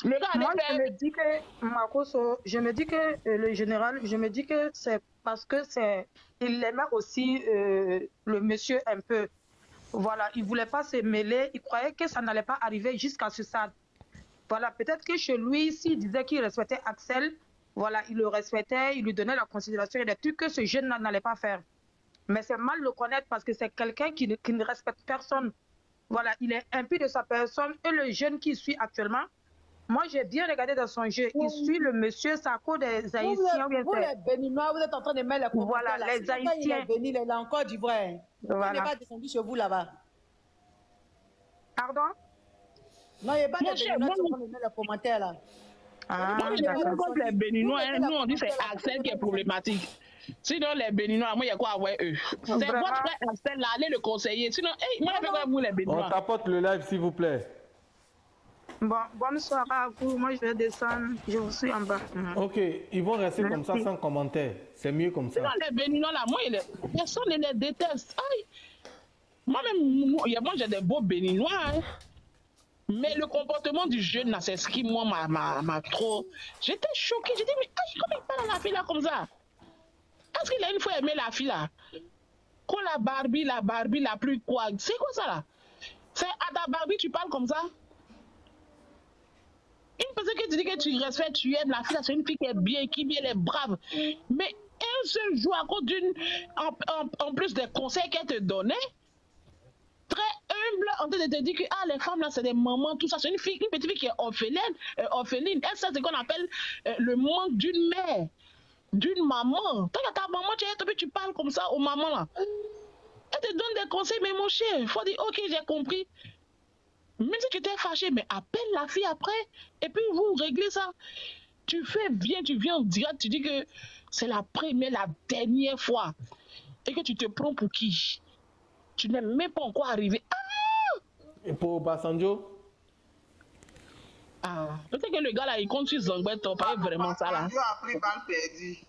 Moi, je me dis que Makosso, je me dis que le général, je me dis que c'est parce que il aimait aussi le monsieur un peu. Voilà, il voulait pas se mêler, il croyait que ça n'allait pas arriver jusqu'à ce stade. Voilà, peut-être que chez lui, s'il disait qu'il respectait Axel, voilà, il le respectait, il lui donnait la considération, il y a des trucs que ce jeune n'allait pas faire. Mais c'est mal le connaître parce que c'est quelqu'un qui ne respecte personne. Voilà, il est impur de sa personne et le jeune qui suit actuellement. Moi, j'ai bien regardé dans son jeu. Il suit le monsieur Sako des Haïtiens. Vous les Béninois, vous êtes en train de mettre les commentaires. Voilà, les Haïtiens. Il est là encore d'Ivoire. Voilà. Il n'est pas descendu chez vous là-bas. Pardon? Non, il n'y a pas de Béninois qui sont en train de mettre les commentaires là. Moi, je ne pas les Béninois. Nous, on dit que c'est Axel qui est problématique. Sinon, les Béninois, moi, il y a quoi à voir eux? C'est votre frère Axel là, allez le conseiller. Sinon, moi, je vais voir vous les Béninois. On tapote le live, s'il vous plaît. Bon, bonne soirée à vous. Moi, je vais descendre. Je vous suis en bas. Ok, ils vont rester comme ça sans commentaire. C'est mieux comme ça. Sinon, les Béninois là, moi, personne ne les déteste. Moi-même, moi, j'ai des beaux Béninois. Hein. Mais le comportement du jeune, c'est ce qui, moi, m'a trop... J'étais choquée. J'ai dit, mais comment il parle à la fille là comme ça? Est-ce qu'il a une fois aimé la fille là? Quand la Barbie la plus quoi? C'est quoi ça là? C'est à ta Barbie, tu parles comme ça? Une personne qui te dit que tu respectes, tu aimes la fille, c'est une fille qui est bien, elle est brave. Mais un seul jour, à cause en plus des conseils qu'elle te donnait, très humble, en train de te dire que les femmes là, c'est des mamans, tout ça. C'est une petite fille qui est orpheline. Elle sait ce qu'on appelle le manque d'une mère. d'une maman. Toi, ta maman, tu parles comme ça aux mamans là. Elle te donne des conseils, mais mon cher, il faut dire, ok, j'ai compris. Même si tu t'es fâché, mais appelle la fille après, et puis vous réglez ça. Tu viens en direct, tu dis que c'est la première, la dernière fois, et que tu te prends pour qui? Tu n'es même pas encore arrivé. Ah! Et pour Basanjo? Ah, peut-être que le gars là, il compte sur Zangbet, t'as pas vraiment ça là. Basanjo a pris balle perdue.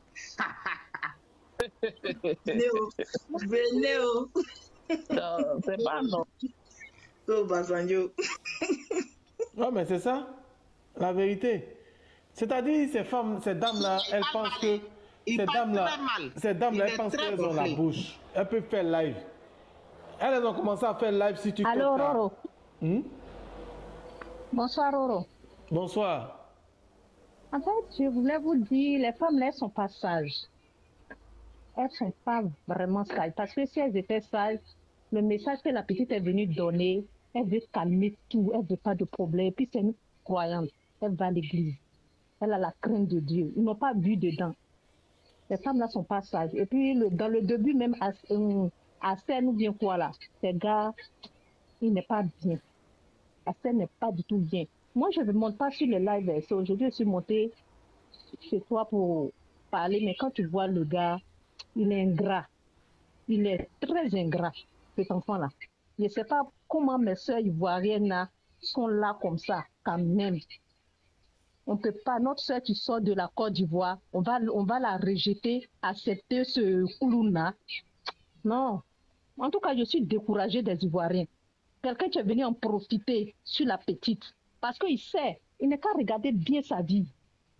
Néo. Non, c'est pas non. Oh, Basanjo. Non, mais c'est ça, la vérité. C'est-à-dire, ces dames-là, elles pensent que... Ces dames-là, elles pensent qu'elles ont la bouche. Elles peuvent faire live. Elles ont commencé à faire live si tu... Allô, Roro. Bonsoir, Roro. Bonsoir. En fait, je voulais vous dire, les femmes, elles sont pas sages. Elles sont pas vraiment sages. Parce que si elles étaient sages, le message que la petite est venue donner, elle veut calmer tout, elle veut pas de problème. Et puis c'est une croyante, elle va à l'église. Elle a la crainte de Dieu. Ils n'ont pas vu dedans. Les femmes là sont pas sages. Et puis dans le début même, à scène ou bien quoi là, ces gars, il n'est pas bien. À scène n'est pas du tout bien. Moi, je ne monte pas sur le live. Aujourd'hui, je suis montée chez toi pour parler, mais quand tu vois le gars, il est ingrat. Il est très ingrat, cet enfant-là. Je ne sais pas comment mes soeurs ivoiriennes là, sont là comme ça, quand même. On ne peut pas, notre soeur qui sort de la Côte d'Ivoire, on va la rejeter, accepter ce clown-là. Non. En tout cas, je suis découragée des Ivoiriens. Quelqu'un qui est venu en profiter sur la petite. Parce qu'il sait, il n'est qu'à regarder bien sa vie.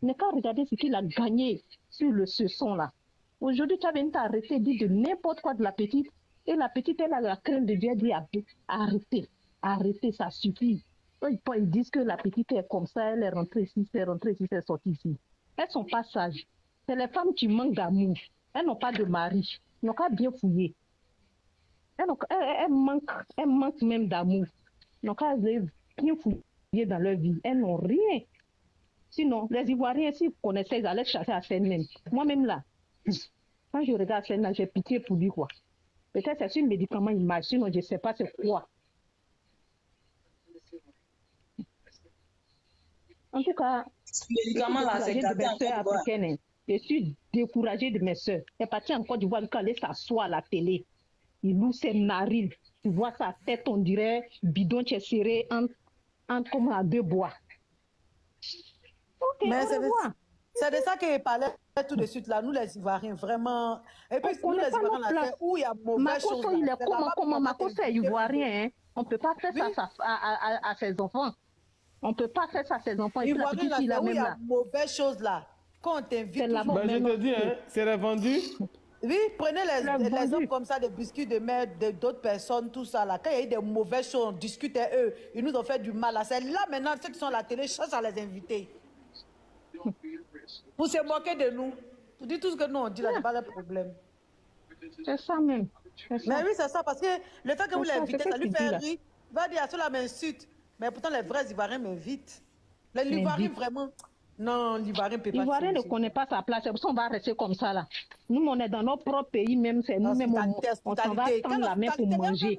Il n'est qu'à regarder ce qu'il a gagné sur ce son-là. Aujourd'hui, tu as venu t'arrêter, dire de n'importe quoi de la petite. Et la petite, elle a la crainte de Dieu, elle dit arrêtez, arrêtez, ça suffit. Ils disent que la petite est comme ça, elle est rentrée ici, c'est rentrée ici, c'est sortie ici. Elles ne sont pas sages. C'est les femmes qui manquent d'amour. Elles n'ont pas de mari. Elles n'ont qu'à bien fouiller. Elles manquent même d'amour. Elles n'ont qu'à bien fouiller dans leur vie. Elles n'ont rien. Sinon, les Ivoiriens, s'ils connaissaient, ils allaient chasser à scène même. Moi-même là, quand je regarde scène là, j'ai pitié pour lui quoi. Peut-être c'est sur le médicament image, sinon je ne sais pas c'est quoi. En tout cas, je suis découragée de mes soeurs. Elle est partie en Côte d'Ivoire, quand elle s'assoit à la télé. Il loue ses narines. Tu vois sa tête, on dirait bidon qui est serré comme à deux bois. Ok, mais c'est de ça qu'il parlait tout de suite là, nous les Ivoiriens, vraiment. Et puis nous les Ivoiriens, là, où il y a mauvaise chose. Il est comment Makosso est ivoirien, hein? On ne peut pas faire ça à ses enfants. On ne peut pas faire ça à ses enfants. Et puis la petite, il a même là. Mauvaise chose là. Quand on t'invite, je te dis, hein, c'est revendu. Oui, prenez les hommes comme ça, des biscuits de mère, d'autres personnes, tout ça là. Quand il y a eu des mauvaises choses, on discutait eux. Ils nous ont fait du mal. C'est là maintenant, ceux qui sont à la télé, cherchent à les inviter. Pour se moquer de nous. Tu dis tout ce que nous on dit là, c'est pas le problème. C'est ça même. Mais oui, c'est ça, parce que le fait que vous l'invitez, ça lui fait rire. Il va dire, cela m'insulte. Mais pourtant, les vrais Ivoiriens m'invitent. Les Ivoiriens, vraiment. Non, l'Ivoirien ne peut pas. L'Ivoirien ne connaît pas sa place. C'est pour ça qu'on va rester comme ça là. Nous, on est dans notre propre pays, même c'est nous-mêmes, on s'en va tendre la main pour manger.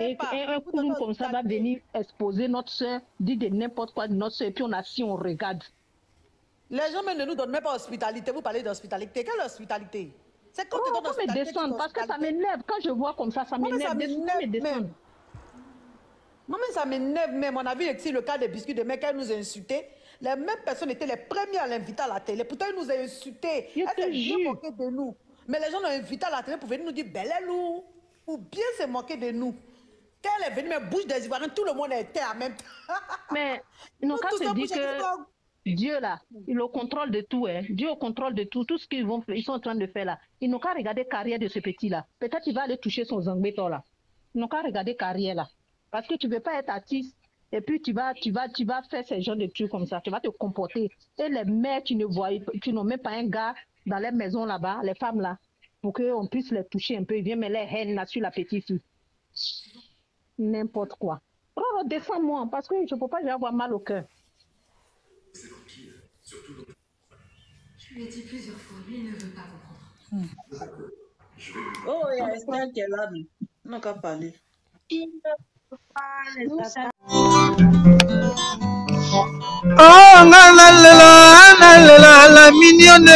Et un coup comme ça va venir exposer notre soeur, dire de n'importe quoi de notre soeur, et puis on assis, on regarde. Les gens ne nous donnent même pas hospitalité. Vous parlez d'hospitalité. Quelle hospitalité? C'est quand tu donnes hospitalité. Parce que ça m'énerve. Quand je vois comme ça m'énerve. Moi-même, ça m'énerve même. On a vu ici le cas des biscuits de mec, elle nous a insultés. Les mêmes personnes étaient les premières à l'inviter à la télé. Pourtant, ils nous ont insultés. Elle s'est bien moquée de nous. Mais les gens l'ont invité à la télé pour venir nous dire Belle-Lou. Ou bien se moquer de nous. Quand elle est venue, mais bouche des Ivoiriens, tout le monde était à même temps. Mais ils n'ont qu'à se dire que Dieu là, il est au contrôle de tout. Hein. Dieu est au contrôle de tout. Tout ce qu'ils sont en train de faire là. Ils n'ont qu'à regarder la carrière de ce petit là. Peut-être qu'il va aller toucher son zangbeto là. Ils n'ont qu'à regarder la carrière là. Parce que tu ne veux pas être artiste. Et puis tu vas faire ces genres de trucs comme ça. Tu vas te comporter. Et les mères qui n'ont même pas un gars dans les maisons là-bas, les femmes là, pour qu'on puisse les toucher un peu. Ils viennent mettre les haines là sur la petite fille. N'importe quoi. Oh, descends-moi, parce que je ne peux pas avoir mal au cœur. Je lui ai dit plusieurs fois, lui il ne veut pas comprendre. Oh, il y a Estelle qui est là. On n'a qu'à parler. Il ne veut pas les attaques. Oh, la mignonne.